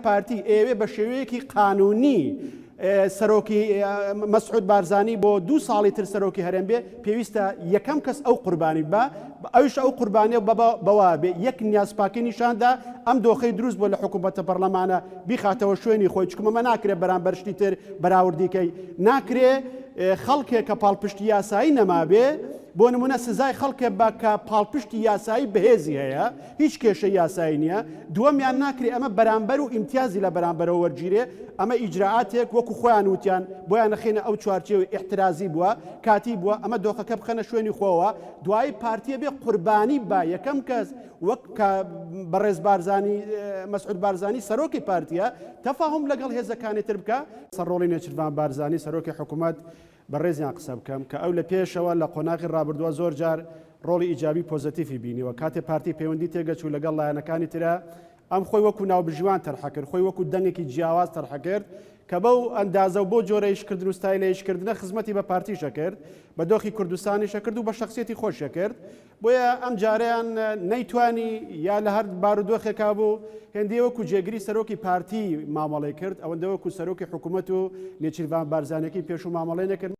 پارتی ئێوێ بە شێوەیەکی قانونی سەرۆکی مەسعود بارزانی بۆ 2 ساڵی تر سەرۆکی هەرێم بێ پێویستە یەکەم کەس ئەو قوربانی بە ئەوش ئەو قوربانیە بەوا بێ یەک نیازپاکی نیشاندا ئەم دۆخەی دروست بۆ لە حکوومەتە پەرلەمانە بیخاتەوە شوێنی خۆی چکمەمە ناکرێت بەرامبەر شتی تر بەراوردیکەی ناکرێ خەڵکێک کە پاڵپشتی یاسایی نەمابێ بۆ نمونە سزای خەڵکێ بە کە پاڵپشتی یاسایی بەهێزی هەیە هیچ کێشە یاسایی نییە دووەمیان ناکرێ ئەمە بەرامبەر و ئیمتیازی لە بەرامبەرەوە وەرگیرێ ئەمە ئیجراعاتێک وەکو خۆیان وتیان بۆیان نەخێنە ئەو چوارچێوەی احترازی بووە کاتی بووە ئەمە دۆخەکە بخەنە شوێنی خۆەوە دوای پارتیە بێ قوربانی با یەکەم کەس وەک بەڕێز بارزانی مەسعود بارزانی سەرۆکی پارتیە تەفاهم لەگەڵ هێزەکانی تر بکە سەرڕۆڵی نێچیروان بارزانی سەرۆکی حکوومەت بەڕێزیان قسە بکەم کە ئەو لە پێشەوە لە قۆناغی ڕابردووە زۆر جار ڕۆڵی ئیجابی پۆزتیفی بینیوە کاتێ پارتی پەیوەندی تێگەچوو لەگەڵ لایەنەکانی ترە ئەم خۆی وەکو ناوبژیوان تەرحەکرد خۆی وەکو دەنگێکی جیاواز تەرحەکرد کە بەو ئەندازە و بۆ جۆرە ئیشکردن و ستایلە ئیشکردنە خزمەتی بە پارتیشە کرد بە دۆخی کوردستانیشە کرد و بە شخصیەتی خۆشیە کرد بۆیە ئەم جارەیان نەیتوانی یا لە هەر بارودۆخێکا بوو هێندێ وەکو جێگری سەرۆکی پارتی مامەڵەی کرد ئەوەندە وەکو سەرۆکی حکوومەت و نێچیروان بارزانێکی پێش و مامەڵەی نەکرد